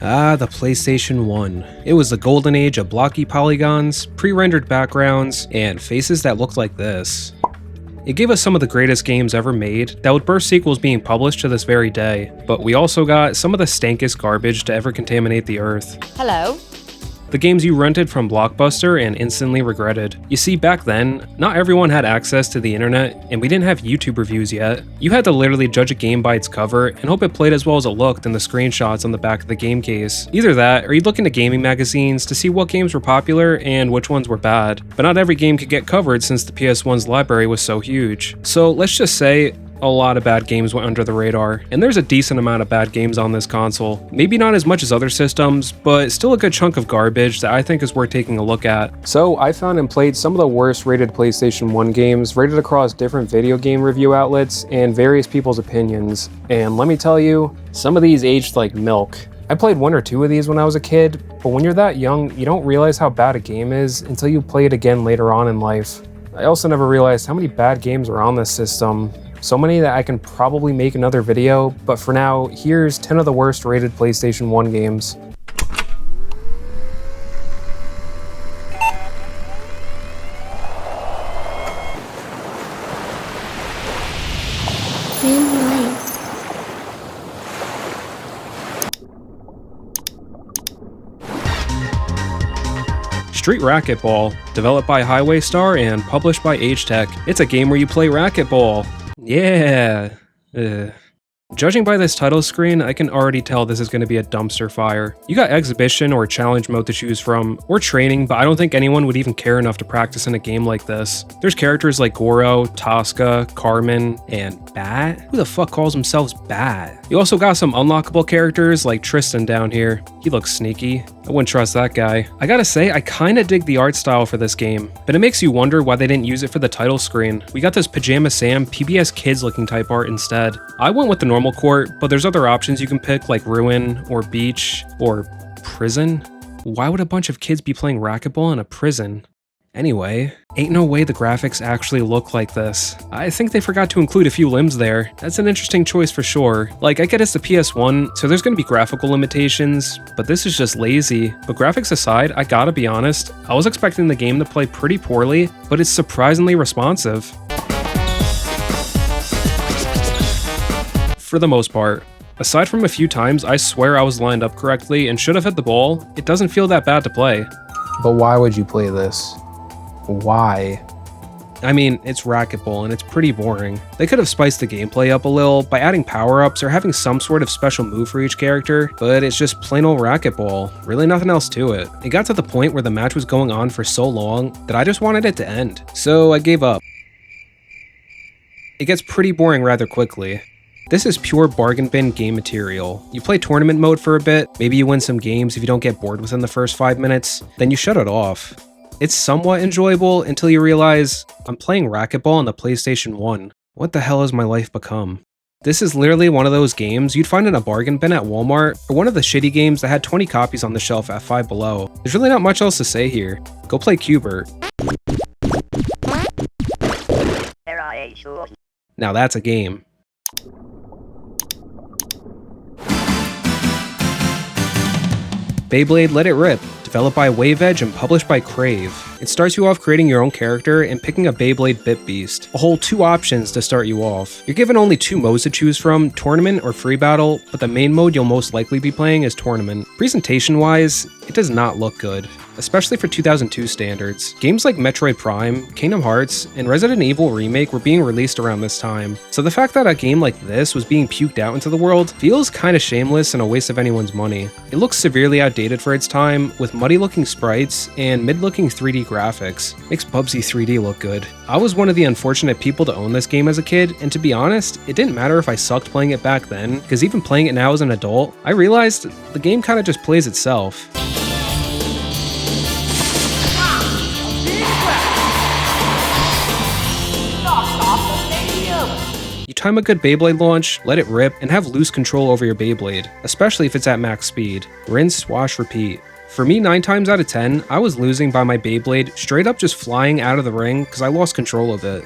Ah, the PlayStation 1. It was the golden age of blocky polygons, pre-rendered backgrounds, and faces that looked like this. It gave us some of the greatest games ever made that would burst sequels being published to this very day, but we also got some of the stankest garbage to ever contaminate the earth. Hello? The games you rented from Blockbuster and instantly regretted. You see, back then, not everyone had access to the internet, and we didn't have YouTube reviews yet. You had to literally judge a game by its cover and hope it played as well as it looked in the screenshots on the back of the game case. Either that, or you'd look into gaming magazines to see what games were popular and which ones were bad. But not every game could get covered since the PS1's library was so huge. So let's just say, a lot of bad games went under the radar, and there's a decent amount of bad games on this console. Maybe not as much as other systems, but still a good chunk of garbage that I think is worth taking a look at. So I found and played some of the worst rated PlayStation 1 games rated across different video game review outlets and various people's opinions, and let me tell you, some of these aged like milk. I played one or two of these when I was a kid, but when you're that young, you don't realize how bad a game is until you play it again later on in life. I also never realized how many bad games are on this system. So many that I can probably make another video, but for now, here's 10 of the worst rated PlayStation 1 games. Inline. Street Racquetball, developed by Highway Star and published by Agetech. It's a game where you play racquetball. Yeah. Judging by this title screen, I can already tell this is going to be a dumpster fire. You got exhibition or challenge mode to choose from, or training, but I don't think anyone would even care enough to practice in a game like this. There's characters like Goro, Tosca, Carmen, and Bat? Who the fuck calls themselves Bat? You also got some unlockable characters like Tristan down here. He looks sneaky. I wouldn't trust that guy. I gotta say, I kinda dig the art style for this game, but it makes you wonder why they didn't use it for the title screen. We got this Pajama Sam PBS Kids looking type art instead. I went with the normal court, but there's other options you can pick like Ruin, or Beach, or Prison? Why would a bunch of kids be playing racquetball in a prison? Anyway, ain't no way the graphics actually look like this. I think they forgot to include a few limbs there. That's an interesting choice for sure. Like, I get it's the PS1, so there's gonna be graphical limitations, but this is just lazy. But graphics aside, I gotta be honest, I was expecting the game to play pretty poorly, but it's surprisingly responsive. For the most part. Aside from a few times I swear I was lined up correctly and should have hit the ball, it doesn't feel that bad to play. But why would you play this? Why? I mean, it's racquetball and it's pretty boring. They could have spiced the gameplay up a little by adding power-ups or having some sort of special move for each character, but it's just plain old racquetball. Really nothing else to it. It got to the point where the match was going on for so long that I just wanted it to end. So I gave up. It gets pretty boring rather quickly. This is pure bargain bin game material. You play tournament mode for a bit, maybe you win some games if you don't get bored within the first 5 minutes, then you shut it off. It's somewhat enjoyable until you realize, I'm playing racquetball on the PlayStation 1. What the hell has my life become? This is literally one of those games you'd find in a bargain bin at Walmart, or one of the shitty games that had 20 copies on the shelf at Five Below. There's really not much else to say here. Go play Cubert. Now that's a game. Beyblade Let It Rip, developed by Wave Edge and published by Crave. It starts you off creating your own character and picking a Beyblade Bit Beast. A whole 2 options to start you off. You're given only 2 modes to choose from, Tournament or Free Battle, but the main mode you'll most likely be playing is Tournament. Presentation-wise, it does not look good, especially for 2002 standards. Games like Metroid Prime, Kingdom Hearts, and Resident Evil Remake were being released around this time, so the fact that a game like this was being puked out into the world feels kinda shameless and a waste of anyone's money. It looks severely outdated for its time, with muddy-looking sprites and mid-looking 3D graphics. Makes Bubsy 3D look good. I was one of the unfortunate people to own this game as a kid, and to be honest, it didn't matter if I sucked playing it back then, because even playing it now as an adult, I realized the game kinda just plays itself. You time a good Beyblade launch, let it rip, and have loose control over your Beyblade, especially if it's at max speed. Rinse, wash, repeat. For me, 9 times out of 10, I was losing by my Beyblade straight up just flying out of the ring because I lost control of it.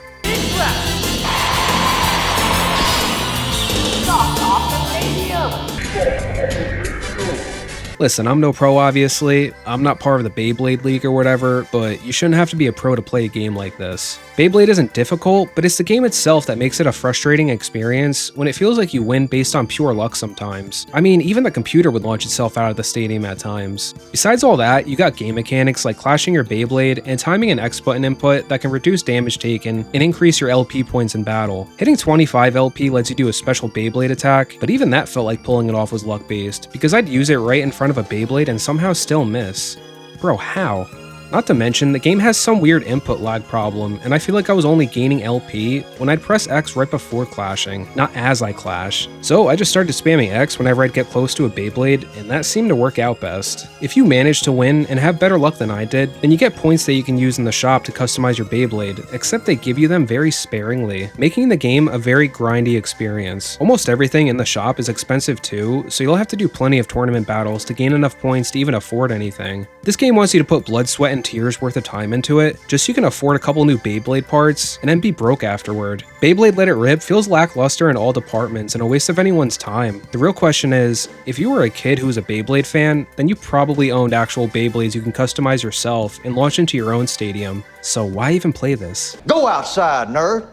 Listen, I'm no pro obviously, I'm not part of the Beyblade League or whatever, but you shouldn't have to be a pro to play a game like this. Beyblade isn't difficult, but it's the game itself that makes it a frustrating experience when it feels like you win based on pure luck sometimes. I mean, even the computer would launch itself out of the stadium at times. Besides all that, you got game mechanics like clashing your Beyblade and timing an X button input that can reduce damage taken and increase your LP points in battle. Hitting 25 LP lets you do a special Beyblade attack, but even that felt like pulling it off was luck based, because I'd use it right in front of a Beyblade and somehow still miss. Bro, how? Not to mention, the game has some weird input lag problem, and I feel like I was only gaining LP when I'd press X right before clashing, not as I clash. So I just started spamming X whenever I'd get close to a Beyblade, and that seemed to work out best. If you manage to win and have better luck than I did, then you get points that you can use in the shop to customize your Beyblade, except they give you them very sparingly, making the game a very grindy experience. Almost everything in the shop is expensive too, so you'll have to do plenty of tournament battles to gain enough points to even afford anything. This game wants you to put blood, sweat, and tears worth of time into it, just so you can afford a couple new Beyblade parts, and then be broke afterward. Beyblade Let It Rip feels lackluster in all departments and a waste of anyone's time. The real question is, if you were a kid who was a Beyblade fan, then you probably owned actual Beyblades you can customize yourself and launch into your own stadium. So why even play this? Go outside, nerd!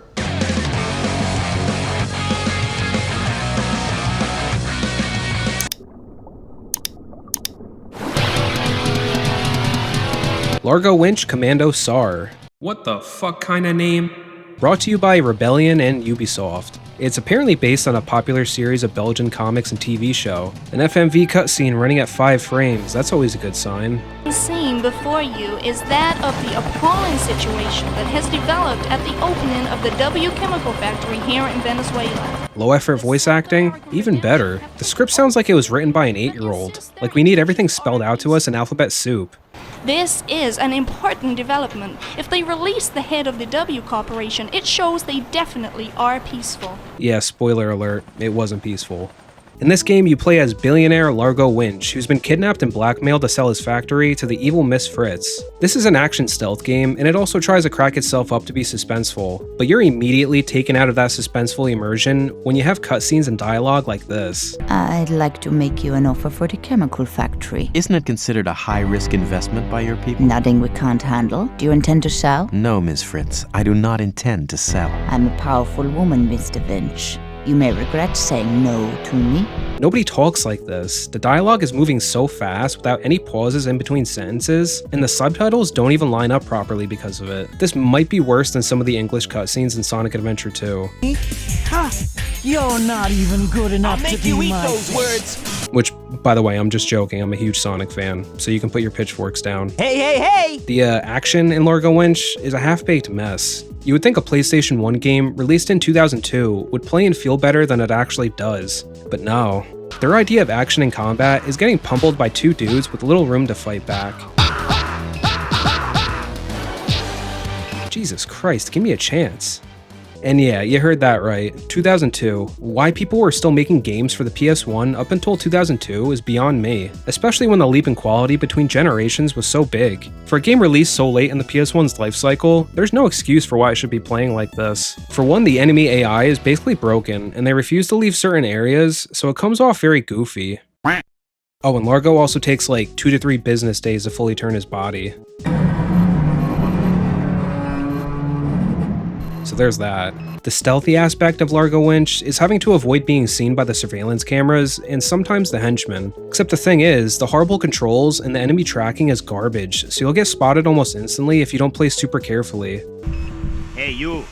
Largo, Winch, Commando, SAR. What the fuck kind of name? Brought to you by Rebellion and Ubisoft. It's apparently based on a popular series of Belgian comics and TV show. An FMV cutscene running at 5 frames, that's always a good sign. The scene before you is that of the appalling situation that has developed at the opening of the W chemical factory here in Venezuela. Low effort voice acting? Even better. The script sounds like it was written by an 8-year-old. Like we need everything spelled out to us in alphabet soup. This is an important development. If they release the head of the W Corporation, it shows they definitely are peaceful. Yeah, spoiler alert, it wasn't peaceful. In this game, you play as billionaire Largo Winch, who's been kidnapped and blackmailed to sell his factory to the evil Miss Fritz. This is an action stealth game, and it also tries to crack itself up to be suspenseful, but you're immediately taken out of that suspenseful immersion when you have cutscenes and dialogue like this. I'd like to make you an offer for the chemical factory. Isn't it considered a high-risk investment by your people? Nothing we can't handle. Do you intend to sell? No, Miss Fritz. I do not intend to sell. I'm a powerful woman, Mr. Winch. You may regret saying no to me. Nobody talks like this. The dialogue is moving so fast without any pauses in between sentences, and the subtitles don't even line up properly because of it. This might be worse than some of the English cutscenes in Sonic Adventure 2. You're not even good enough to be my those words! Which, by the way, I'm just joking, I'm a huge Sonic fan, so you can put your pitchforks down. Hey! The action in Largo Winch is a half-baked mess. You would think a PlayStation 1 game released in 2002 would play and feel better than it actually does, but no. Their idea of action and combat is getting pummeled by 2 dudes with little room to fight back. Jesus Christ, give me a chance. And yeah, you heard that right, 2002. Why people were still making games for the PS1 up until 2002 is beyond me, especially when the leap in quality between generations was so big. For a game released so late in the PS1's life cycle, there's no excuse for why it should be playing like this. For one, the enemy AI is basically broken, and they refuse to leave certain areas, so it comes off very goofy. Oh, and Largo also takes like 2 to 3 business days to fully turn his body. So there's that. The stealthy aspect of Largo Winch is having to avoid being seen by the surveillance cameras and sometimes the henchmen. Except the thing is, the horrible controls and the enemy tracking is garbage, so you'll get spotted almost instantly if you don't play super carefully. Hey, you!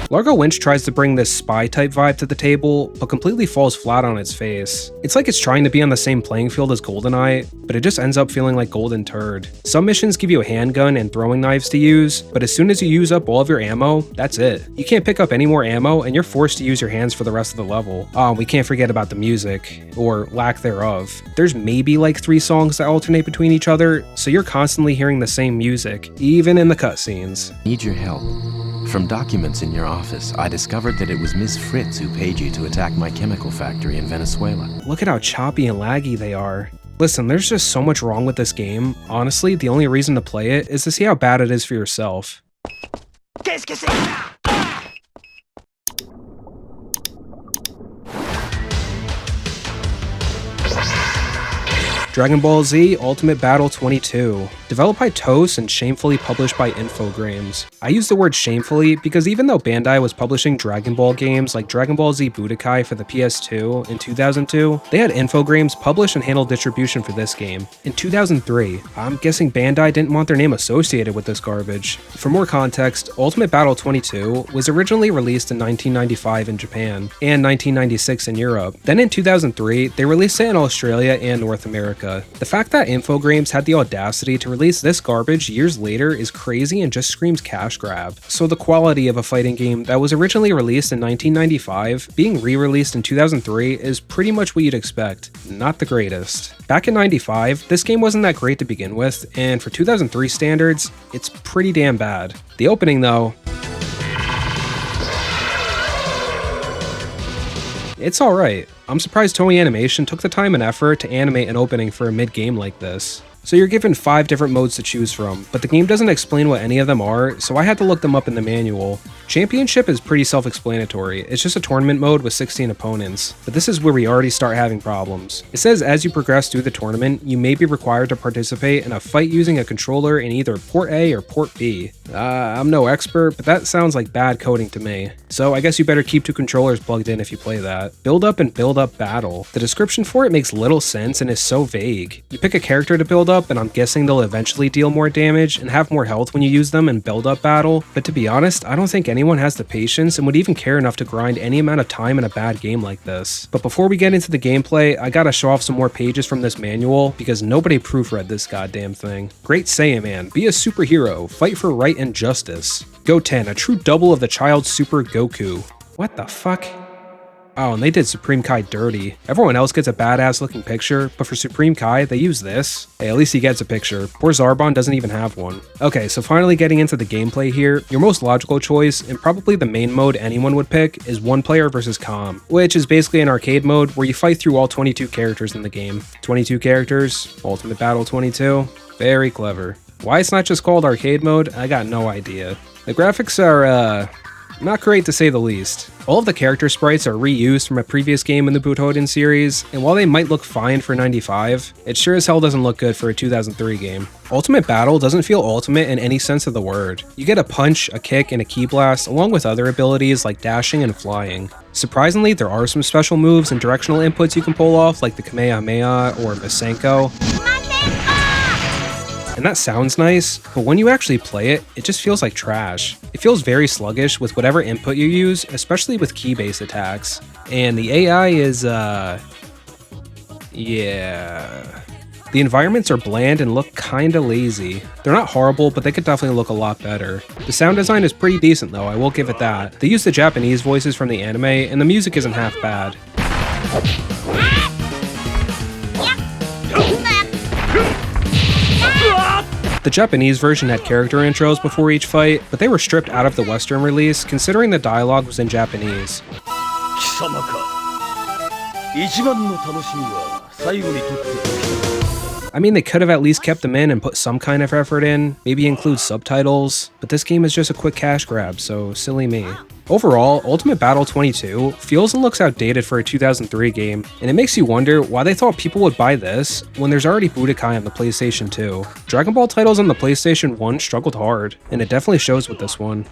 Largo Winch tries to bring this spy-type vibe to the table, but completely falls flat on its face. It's like it's trying to be on the same playing field as GoldenEye, but it just ends up feeling like Golden Turd. Some missions give you a handgun and throwing knives to use, but as soon as you use up all of your ammo, that's it. You can't pick up any more ammo, and you're forced to use your hands for the rest of the level. Oh, we can't forget about the music, or lack thereof. There's maybe like 3 songs that alternate between each other, so you're constantly hearing the same music, even in the cutscenes. Need your help. From documents in your office, I discovered that it was Miss Fritz who paid you to attack my chemical factory in Venezuela. Look at how choppy and laggy they are. Listen, there's just so much wrong with this game. Honestly, the only reason to play it is to see how bad it is for yourself. Dragon Ball Z Ultimate Battle 22, developed by TOS and shamefully published by Infogrames. I use the word shamefully because even though Bandai was publishing Dragon Ball games like Dragon Ball Z Budokai for the PS2 in 2002, they had Infogrames publish and handle distribution for this game. In 2003, I'm guessing Bandai didn't want their name associated with this garbage. For more context, Ultimate Battle 22 was originally released in 1995 in Japan and 1996 in Europe. Then in 2003, they released it in Australia and North America. The fact that Infogrames had the audacity to release this garbage years later is crazy and just screams cash grab. So the quality of a fighting game that was originally released in 1995 being re-released in 2003 is pretty much what you'd expect. Not the greatest. Back in 95, this game wasn't that great to begin with, and for 2003 standards, it's pretty damn bad. The opening though, it's alright. I'm surprised Toei Animation took the time and effort to animate an opening for a mid-game like this. So you're given 5 different modes to choose from, but the game doesn't explain what any of them are, so I had to look them up in the manual. Championship is pretty self-explanatory, it's just a tournament mode with 16 opponents, but this is where we already start having problems. It says as you progress through the tournament, you may be required to participate in a fight using a controller in either port A or port B. I'm no expert, but that sounds like bad coding to me. So I guess you better keep 2 controllers plugged in if you play that. Build up and build up battle. The description for it makes little sense and is so vague. You pick a character to build up, and I'm guessing they'll eventually deal more damage and have more health when you use them in build up battle, but to be honest, I don't think anyone has the patience and would even care enough to grind any amount of time in a bad game like this. But before we get into the gameplay, I gotta show off some more pages from this manual because nobody proofread this goddamn thing. Great Saiyaman, be a superhero, fight for right and justice. Goten, a true double of the child Super Goku. What the fuck? Oh, and they did Supreme Kai dirty. Everyone else gets a badass looking picture, but for Supreme Kai, they use this. Hey, at least he gets a picture. Poor Zarbon doesn't even have one. Okay, so finally getting into the gameplay here, your most logical choice, and probably the main mode anyone would pick, is 1 player versus comm, which is basically an arcade mode where you fight through all 22 characters in the game. 22 characters, Ultimate Battle 22, very clever. Why it's not just called arcade mode, I got no idea. The graphics are, not great to say the least. All of the character sprites are reused from a previous game in the Butoden series, and while they might look fine for 95, it sure as hell doesn't look good for a 2003 game. Ultimate Battle doesn't feel ultimate in any sense of the word. You get a punch, a kick, and a ki blast, along with other abilities like dashing and flying. Surprisingly, there are some special moves and directional inputs you can pull off, like the Kamehameha or Masenko. And that sounds nice, but when you actually play it, it just feels like trash. It feels very sluggish with whatever input you use, especially with key-based attacks. And the AI is, yeah. The environments are bland and look kinda lazy. They're not horrible, but they could definitely look a lot better. The sound design is pretty decent though, I will give it that. They use the Japanese voices from the anime, and the music isn't half bad. The Japanese version had character intros before each fight, but they were stripped out of the Western release considering the dialogue was in Japanese. I mean, they could have at least kept them in and put some kind of effort in, maybe include subtitles, but this game is just a quick cash grab, so silly me. Overall, Ultimate Battle 22 feels and looks outdated for a 2003 game, and it makes you wonder why they thought people would buy this when there's already Budokai on the PlayStation 2. Dragon Ball titles on the PlayStation 1 struggled hard, and it definitely shows with this one.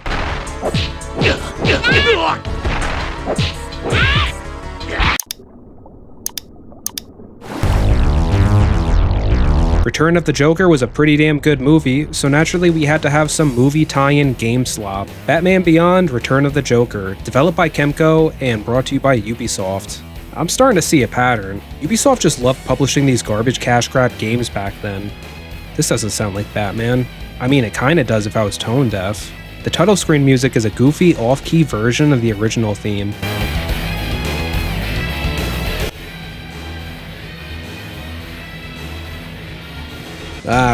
Return of the Joker was a pretty damn good movie, so naturally we had to have some movie tie-in game slop. Batman Beyond: Return of the Joker, developed by Kemco and brought to you by Ubisoft. I'm starting to see a pattern. Ubisoft just loved publishing these garbage cash grab games back then. This doesn't sound like Batman. I mean, it kinda does if I was tone deaf. The title screen music is a goofy, off-key version of the original theme.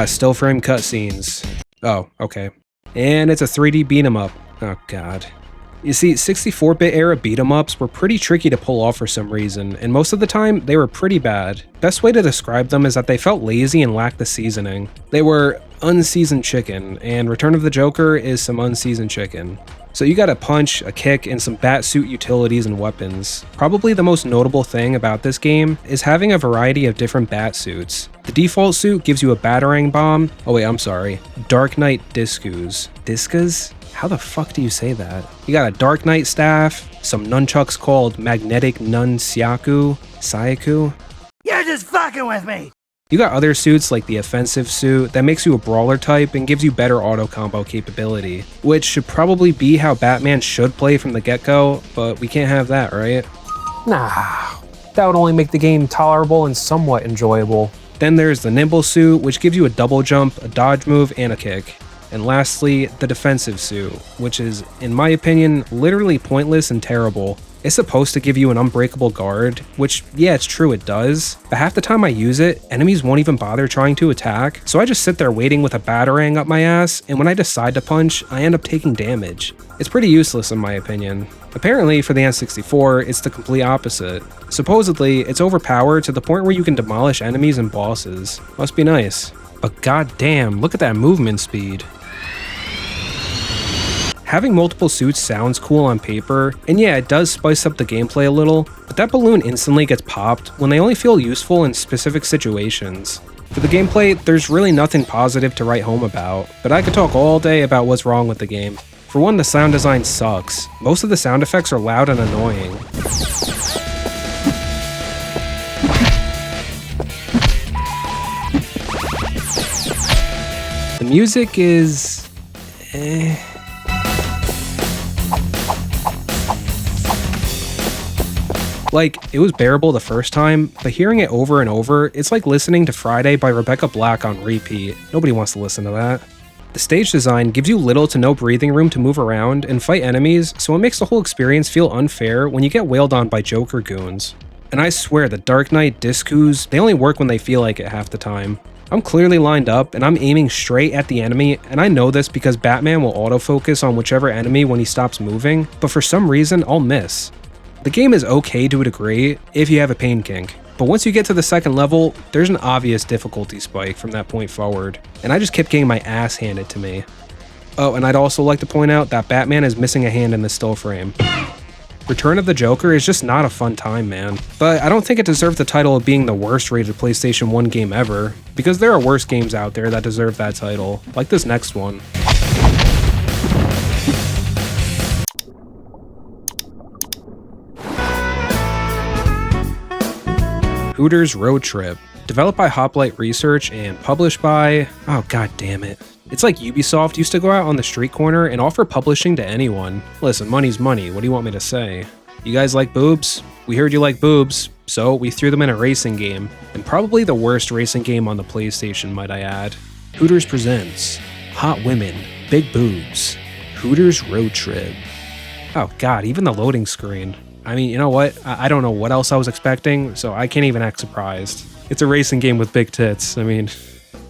Still frame cutscenes. Oh, okay. And it's a 3D beat 'em up. Oh god. You see, 64-bit era beat 'em ups were pretty tricky to pull off for some reason, and most of the time, they were pretty bad. Best way to describe them is that they felt lazy and lacked the seasoning. They were unseasoned chicken, and Return of the Joker is some unseasoned chicken. So you got a punch, a kick, and some batsuit utilities and weapons. Probably the most notable thing about this game is having a variety of different batsuits. The default suit gives you a batarang bomb. Oh wait, I'm sorry. Dark Knight Discus. Discus? How the fuck do you say that? You got a Dark Knight staff, some nunchucks called Magnetic Nunchaku, Saiku. You're just fucking with me! You got other suits like the offensive suit that makes you a brawler type and gives you better auto combo capability, which should probably be how Batman should play from the get-go, but we can't have that, right? Nah, that would only make the game tolerable and somewhat enjoyable. Then there's the nimble suit, which gives you a double jump, a dodge move, and a kick. And lastly, the defensive suit, which is, in my opinion, literally pointless and terrible. It's supposed to give you an unbreakable guard, which, yeah, it's true it does, but half the time I use it, enemies won't even bother trying to attack, so I just sit there waiting with a batarang up my ass, and when I decide to punch, I end up taking damage. It's pretty useless in my opinion. Apparently, for the N64, it's the complete opposite. Supposedly, it's overpowered to the point where you can demolish enemies and bosses. Must be nice. But goddamn, look at that movement speed. Having multiple suits sounds cool on paper, and yeah, it does spice up the gameplay a little, but that balloon instantly gets popped when they only feel useful in specific situations. For the gameplay, there's really nothing positive to write home about, but I could talk all day about what's wrong with the game. For one, the sound design sucks. Most of the sound effects are loud and annoying. The music is... Like, it was bearable the first time, but hearing it over and over, it's like listening to Friday by Rebecca Black on repeat. Nobody wants to listen to that. The stage design gives you little to no breathing room to move around and fight enemies, so it makes the whole experience feel unfair when you get wailed on by Joker goons. And I swear, the Dark Knight Discus, they only work when they feel like it half the time. I'm clearly lined up and I'm aiming straight at the enemy, and I know this because Batman will autofocus on whichever enemy when he stops moving, but for some reason I'll miss. The game is okay to a degree if you have a pain kink, but once you get to the second level, there's an obvious difficulty spike from that point forward, and I just kept getting my ass handed to me. Oh, and I'd also like to point out that Batman is missing a hand in the still frame. Return of the Joker is just not a fun time, man. But I don't think it deserves the title of being the worst rated PlayStation 1 game ever, because there are worse games out there that deserve that title, like this next one. Hooters Road Trip, developed by Hoplite Research and published by... oh god damn it. It's like Ubisoft used to go out on the street corner and offer publishing to anyone. Listen, money's money, what do you want me to say? You guys like boobs? We heard you like boobs, so we threw them in a racing game, and probably the worst racing game on the PlayStation, might I add. Hooters presents Hot Women, Big Boobs, Hooters Road Trip. Oh god, even the loading screen. I mean, you know what? I don't know what else I was expecting, so I can't even act surprised. It's a racing game with big tits. I mean,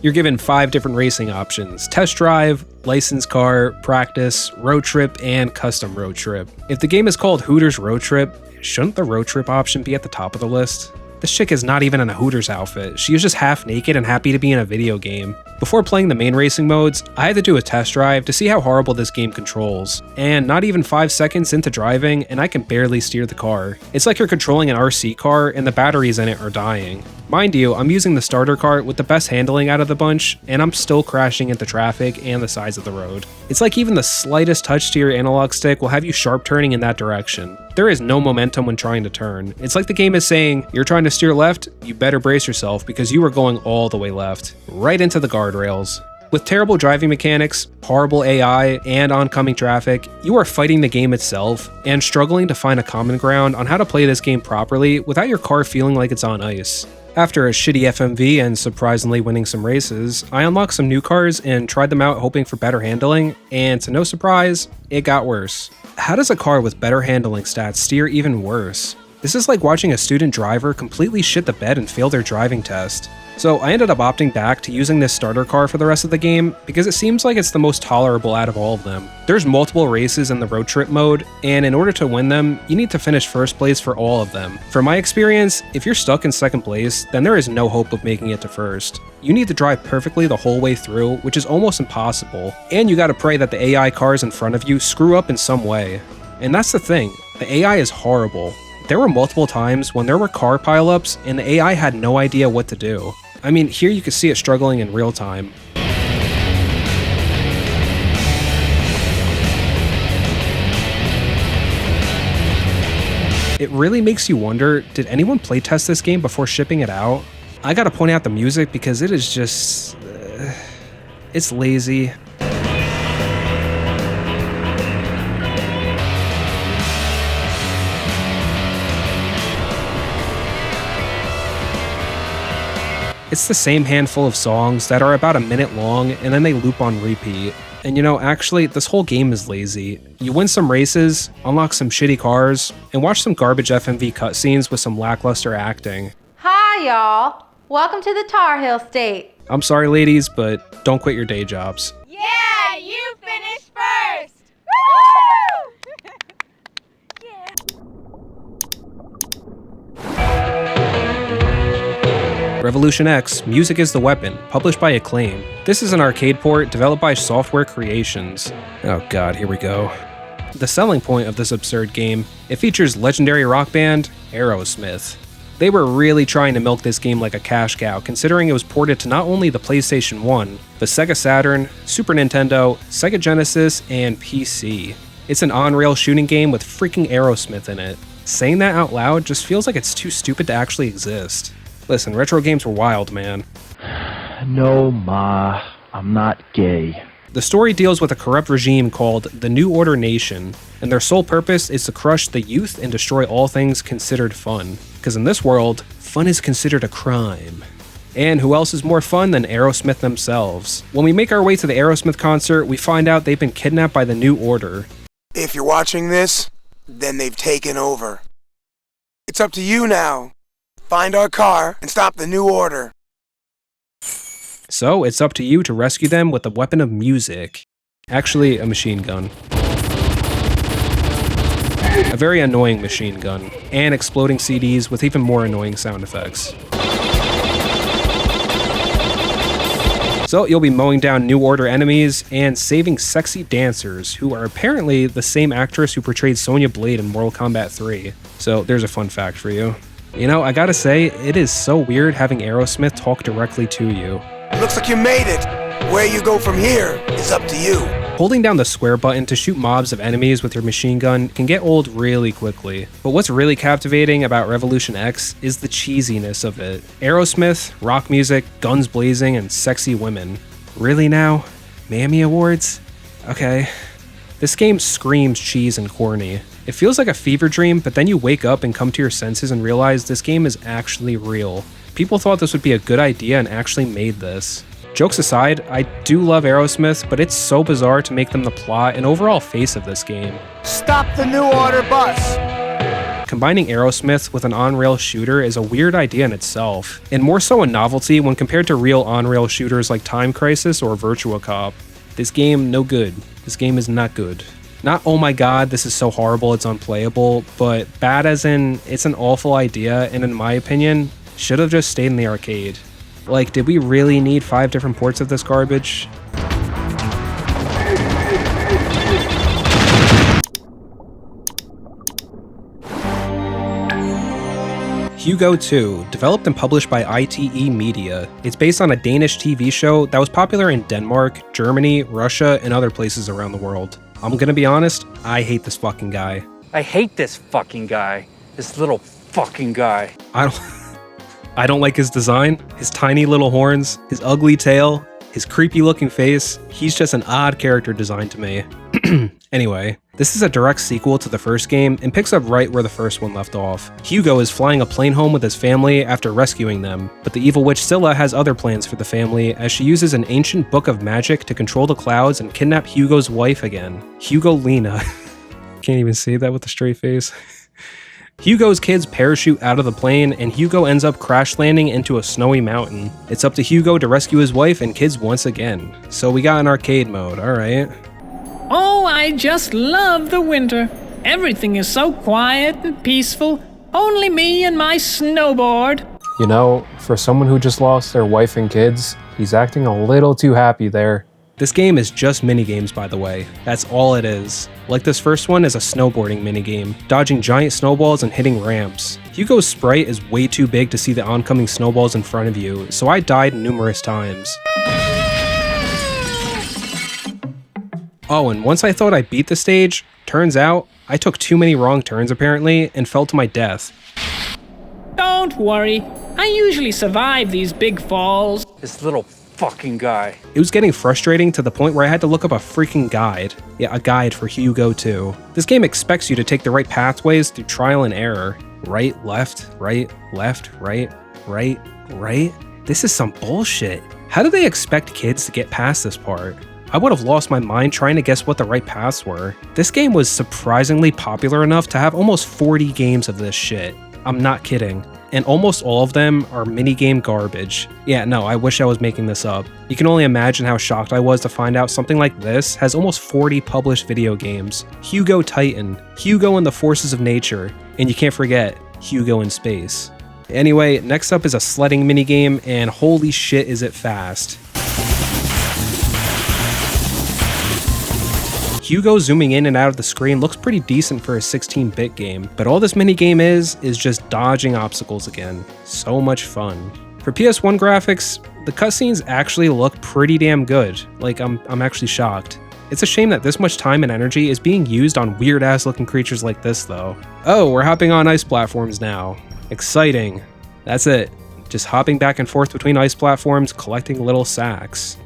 you're given 5 different racing options: test drive, licensed car, practice, road trip, and custom road trip. If the game is called Hooters Road Trip, shouldn't the road trip option be at the top of the list? This chick is not even in a Hooters outfit. She is just half naked and happy to be in a video game. Before playing the main racing modes, I had to do a test drive to see how horrible this game controls. And not even 5 seconds into driving, and I can barely steer the car. It's like you're controlling an RC car and the batteries in it are dying. Mind you, I'm using the starter cart with the best handling out of the bunch, and I'm still crashing into traffic and the sides of the road. It's like even the slightest touch to your analog stick will have you sharp turning in that direction. There is no momentum when trying to turn. It's like the game is saying, you're trying to steer left, you better brace yourself because you are going all the way left, right into the guardrails. With terrible driving mechanics, horrible AI, and oncoming traffic, you are fighting the game itself and struggling to find a common ground on how to play this game properly without your car feeling like it's on ice. After a shitty FMV and surprisingly winning some races, I unlocked some new cars and tried them out hoping for better handling, and to no surprise, it got worse. How does a car with better handling stats steer even worse? This is like watching a student driver completely shit the bed and fail their driving test. So I ended up opting back to using this starter car for the rest of the game because it seems like it's the most tolerable out of all of them. There's multiple races in the road trip mode, and in order to win them, you need to finish first place for all of them. From my experience, if you're stuck in second place, then there is no hope of making it to first. You need to drive perfectly the whole way through, which is almost impossible, and you gotta pray that the AI cars in front of you screw up in some way. And that's the thing, the AI is horrible. There were multiple times when there were car pileups and the AI had no idea what to do. I mean, here you can see it struggling in real time. It really makes you wonder, did anyone playtest this game before shipping it out? I gotta point out the music because it is just... it's lazy. It's the same handful of songs that are about a minute long and then they loop on repeat. And you know, actually, this whole game is lazy. You win some races, unlock some shitty cars, and watch some garbage FMV cutscenes with some lackluster acting. Hi, y'all. Welcome to the Tar Heel State. I'm sorry, ladies, but don't quit your day jobs. Yeah, you finished first. Revolution X, Music is the Weapon, published by Acclaim. This is an arcade port developed by Software Creations. Oh god, here we go. The selling point of this absurd game, it features legendary rock band, Aerosmith. They were really trying to milk this game like a cash cow, considering it was ported to not only the PlayStation 1, the Sega Saturn, Super Nintendo, Sega Genesis, and PC. It's an on-rail shooting game with freaking Aerosmith in it. Saying that out loud just feels like it's too stupid to actually exist. Listen, retro games were wild, man. No, Ma, I'm not gay. The story deals with a corrupt regime called the New Order Nation, and their sole purpose is to crush the youth and destroy all things considered fun. Because in this world, fun is considered a crime. And who else is more fun than Aerosmith themselves? When we make our way to the Aerosmith concert, we find out they've been kidnapped by the New Order. If you're watching this, then they've taken over. It's up to you now. Find our car and stop the New Order. So it's up to you to rescue them with a weapon of music. Actually, a machine gun. A very annoying machine gun, and exploding CDs with even more annoying sound effects. So you'll be mowing down New Order enemies and saving sexy dancers, who are apparently the same actress who portrayed Sonya Blade in Mortal Kombat 3. So there's a fun fact for you. You know, I gotta say, it is so weird having Aerosmith talk directly to you. Looks like you made it. Where you go from here is up to you. Holding down the square button to shoot mobs of enemies with your machine gun can get old really quickly. But what's really captivating about Revolution X is the cheesiness of it. Aerosmith, rock music, guns blazing, and sexy women. Really now? Mammy Awards? Okay. This game screams cheese and corny. It feels like a fever dream, but then you wake up and come to your senses and realize this game is actually real. People thought this would be a good idea and actually made this. Jokes aside, I do love Aerosmith, but it's so bizarre to make them the plot and overall face of this game. Stop the New Order bus! Combining Aerosmith with an on-rail shooter is a weird idea in itself, and more so a novelty when compared to real on-rail shooters like Time Crisis or Virtua Cop. This game, no good. This game is not good. Not, oh my god, this is so horrible, it's unplayable, but bad as in, it's an awful idea, and in my opinion, should have just stayed in the arcade. Like, did we really need 5 different ports of this garbage? Hugo 2, developed and published by ITE Media. It's based on a Danish TV show that was popular in Denmark, Germany, Russia, and other places around the world. I'm gonna be honest, I hate this fucking guy. I hate this fucking guy. This little fucking guy. I don't like his design, his tiny little horns, his ugly tail, his creepy looking face. He's just an odd character design to me. Anyway, this is a direct sequel to the first game and picks up right where the first one left off. Hugo is flying a plane home with his family after rescuing them, but the evil witch Scylla has other plans for the family as she uses an ancient book of magic to control the clouds and kidnap Hugo's wife again, Hugo Lena. Can't even say that with a straight face. Hugo's kids parachute out of the plane, and Hugo ends up crash landing into a snowy mountain. It's up to Hugo to rescue his wife and kids once again. So we got an arcade mode, alright. Oh, I just love the winter. Everything is so quiet and peaceful. Only me and my snowboard. You know, for someone who just lost their wife and kids, he's acting a little too happy there. This game is just minigames, by the way. That's all it is. Like this first one is a snowboarding minigame, dodging giant snowballs and hitting ramps. Hugo's sprite is way too big to see the oncoming snowballs in front of you, so I died numerous times. Oh, and once I thought I beat the stage, turns out I took too many wrong turns apparently and fell to my death. Don't worry. I usually survive these big falls. This little fucking guy. It was getting frustrating to the point where I had to look up a freaking guide. Yeah, a guide for Hugo 2. This game expects you to take the right pathways through trial and error. Right, left, right, left, right, right, right. This is some bullshit. How do they expect kids to get past this part? I would have lost my mind trying to guess what the right paths were. This game was surprisingly popular enough to have almost 40 games of this shit. I'm not kidding. And almost all of them are minigame garbage. Yeah, no, I wish I was making this up. You can only imagine how shocked I was to find out something like this has almost 40 published video games. Hugo Titan, Hugo and the Forces of Nature, and you can't forget Hugo in Space. Anyway, next up is a sledding minigame, and holy shit is it fast. Hugo zooming in and out of the screen looks pretty decent for a 16-bit game, but all this minigame is just dodging obstacles again. So much fun. For PS1 graphics, the cutscenes actually look pretty damn good. Like, I'm actually shocked. It's a shame that this much time and energy is being used on weird-ass looking creatures like this, though. Oh, we're hopping on ice platforms now. Exciting. That's it. Just hopping back and forth between ice platforms, collecting little sacks.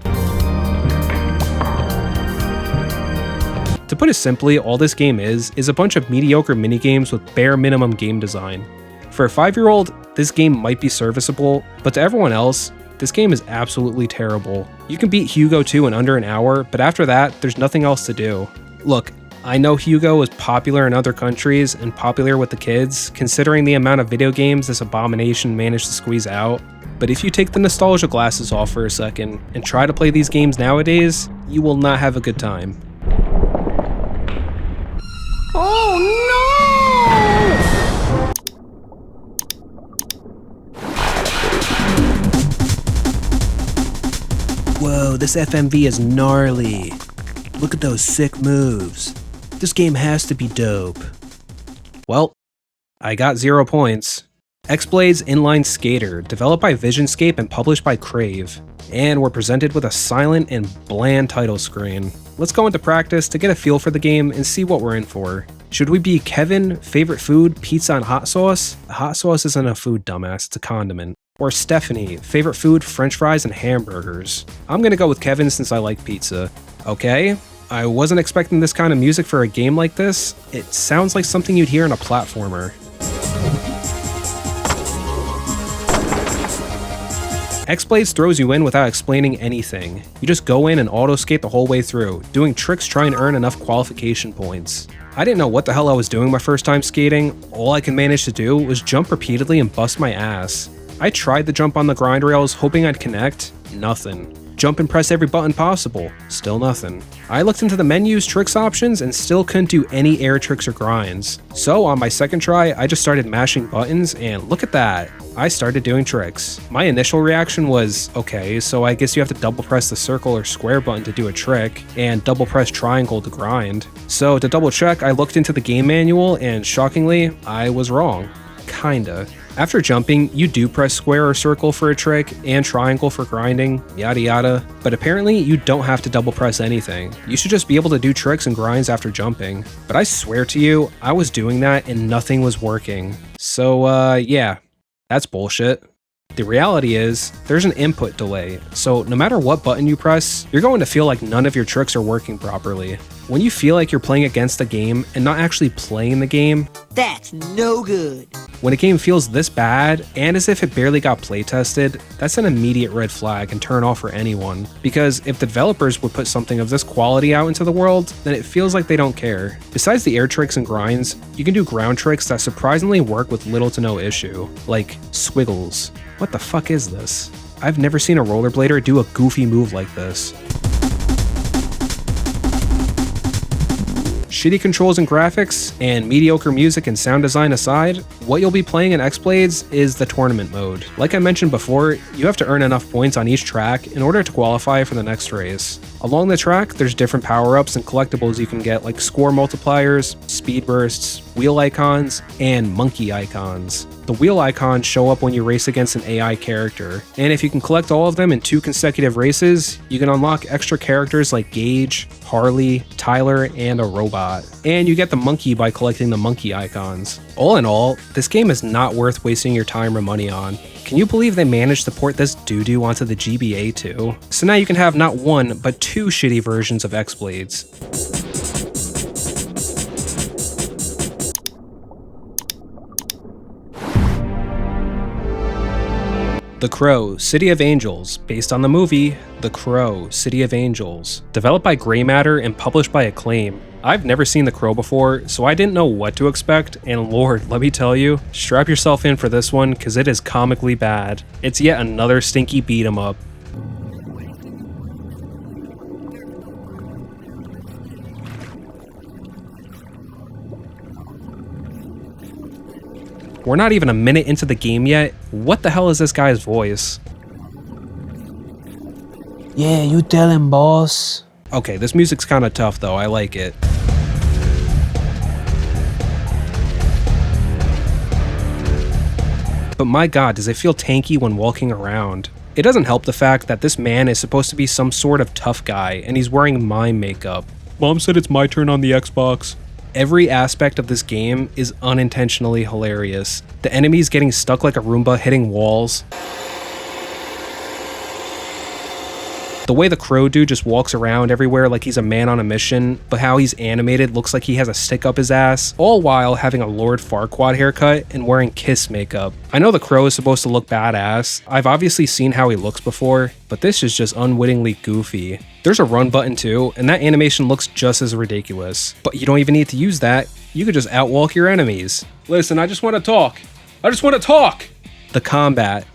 To put it simply, all this game is a bunch of mediocre minigames with bare minimum game design. For a 5-year-old, this game might be serviceable, but to everyone else, this game is absolutely terrible. You can beat Hugo 2 in under an hour, but after that, there's nothing else to do. Look, I know Hugo is popular in other countries and popular with the kids, considering the amount of video games this abomination managed to squeeze out, but if you take the nostalgia glasses off for a second and try to play these games nowadays, you will not have a good time. Oh no! Whoa, this FMV is gnarly. Look at those sick moves. This game has to be dope. Well, I got 0 points. X-Bladez Inline Skater, developed by Visionscape and published by Crave. And we're presented with a silent and bland title screen. Let's go into practice to get a feel for the game and see what we're in for. Should we be Kevin, favorite food, pizza and hot sauce? Hot sauce isn't a food, dumbass, it's a condiment. Or Stephanie, favorite food, french fries and hamburgers. I'm gonna go with Kevin since I like pizza. Okay, I wasn't expecting this kind of music for a game like this. It sounds like something you'd hear in a platformer. X-Bladez throws you in without explaining anything. You just go in and auto-skate the whole way through, doing tricks trying to earn enough qualification points. I didn't know what the hell I was doing my first time skating. All I could manage to do was jump repeatedly and bust my ass. I tried to jump on the grind rails hoping I'd connect. Nothing. Jump and press every button possible. Still nothing. I looked into the menus, tricks options, and still couldn't do any air tricks or grinds. So on my second try, I just started mashing buttons, and look at that. I started doing tricks. My initial reaction was, okay, so I guess you have to double press the circle or square button to do a trick, and double press triangle to grind. So to double check, I looked into the game manual, and shockingly, I was wrong. Kinda. After jumping, you do press square or circle for a trick, and triangle for grinding, yada yada, but apparently you don't have to double press anything. You should just be able to do tricks and grinds after jumping. But I swear to you, I was doing that and nothing was working. So yeah, that's bullshit. The reality is, there's an input delay, so no matter what button you press, you're going to feel like none of your tricks are working properly. when you feel like you're playing against the game and not actually playing the game. That's no good. When a game feels this bad, and as if it barely got playtested, that's an immediate red flag and turn off for anyone. Because if the developers would put something of this quality out into the world, then it feels like they don't care. Besides the air tricks and grinds, you can do ground tricks that surprisingly work with little to no issue, like squiggles. What the fuck is this? I've never seen a rollerblader do a goofy move like this. Shitty controls and graphics, and mediocre music and sound design aside, what you'll be playing in X-Bladez is the tournament mode. Like I mentioned before, you have to earn enough points on each track in order to qualify for the next race. Along the track, there's different power-ups and collectibles you can get, like score multipliers, speed bursts, wheel icons, and monkey icons. The wheel icons show up when you race against an AI character, and if you can collect all of them in 2 consecutive races, you can unlock extra characters like Gage, Harley, Tyler, and a robot. And you get the monkey by collecting the monkey icons. All in all, this game is not worth wasting your time or money on. Can you believe they managed to port this doo-doo onto the GBA too? So now you can have not 1, but 2 shitty versions of X-Bladez. The Crow, City of Angels, based on the movie The Crow, City of Angels. Developed by Grey Matter and published by Acclaim. I've never seen The Crow before, so I didn't know what to expect, and Lord, let me tell you, strap yourself in for this one, cause it is comically bad. It's yet another stinky beat 'em up. We're not even a minute into the game yet. What the hell is this guy's voice? Yeah, you tell him, boss. Okay, this music's kinda tough though, I like it. But my god, does it feel tanky when walking around. It doesn't help the fact that this man is supposed to be some sort of tough guy, and he's wearing mime makeup. Mom said it's my turn on the Xbox. Every aspect of this game is unintentionally hilarious. The enemies getting stuck like a Roomba hitting walls. The way the Crow dude just walks around everywhere like he's a man on a mission, but how he's animated looks like he has a stick up his ass, all while having a Lord Farquaad haircut and wearing Kiss makeup. I know the Crow is supposed to look badass. I've obviously seen how he looks before, but this is just unwittingly goofy. There's a run button too, and that animation looks just as ridiculous. But you don't even need to use that. You could just outwalk your enemies. Listen, I just want to talk. I just want to talk! The combat.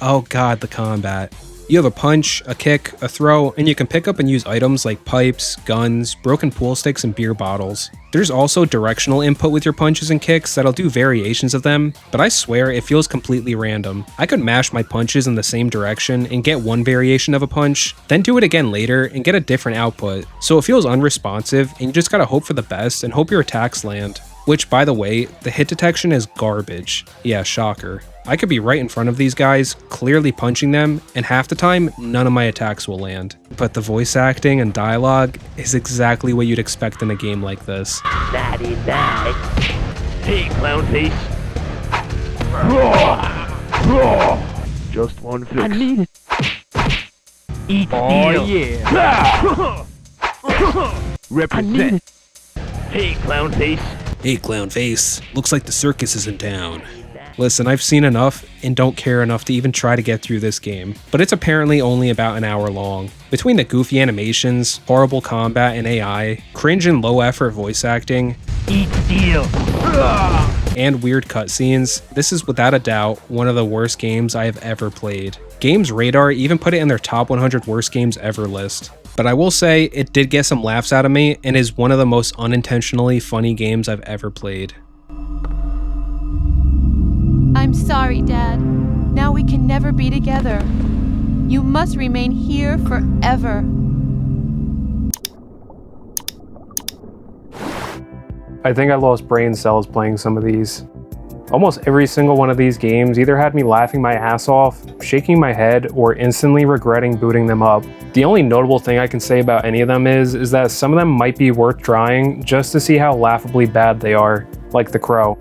Oh god, the combat. You have a punch, a kick, a throw, and you can pick up and use items like pipes, guns, broken pool sticks, and beer bottles. There's also directional input with your punches and kicks that'll do variations of them, but I swear it feels completely random. I could mash my punches in the same direction and get one variation of a punch, then do it again later and get a different output. So it feels unresponsive, and you just gotta hope for the best and hope your attacks land. Which, by the way, the hit detection is garbage. Yeah, shocker. I could be right in front of these guys, clearly punching them, and half the time, none of my attacks will land. But the voice acting and dialogue is exactly what you'd expect in a game like this. Naughty night. Hey, clown face. Just one fix. I need it. Eat Oh, yeah. Represent. Hey, clown face. Hey, clown face. Looks like the circus is in town. Listen, I've seen enough and don't care enough to even try to get through this game, but it's apparently only about an hour long. Between the goofy animations, horrible combat and AI, cringe and low effort voice acting, Eat steel. and weird cutscenes, this is without a doubt one of the worst games I have ever played. Games Radar even put it in their top 100 worst games ever list. But I will say, it did get some laughs out of me and is one of the most unintentionally funny games I've ever played. I'm sorry, Dad. Now we can never be together. You must remain here forever. I think I lost brain cells playing some of these. Almost every single one of these games either had me laughing my ass off, shaking my head, or instantly regretting booting them up. The only notable thing I can say about any of them is that some of them might be worth trying just to see how laughably bad they are, like The Crow.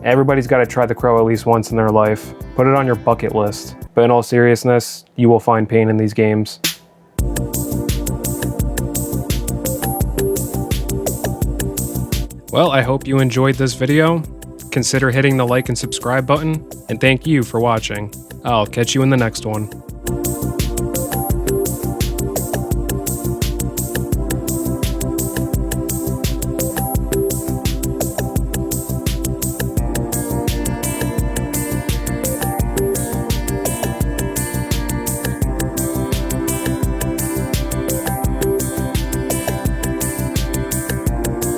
Everybody's got to try The Crow at least once in their life. Put it on your bucket list. But in all seriousness, you will find pain in these games. Well, I hope you enjoyed this video. Consider hitting the like and subscribe button, and thank you for watching. I'll catch you in the next one.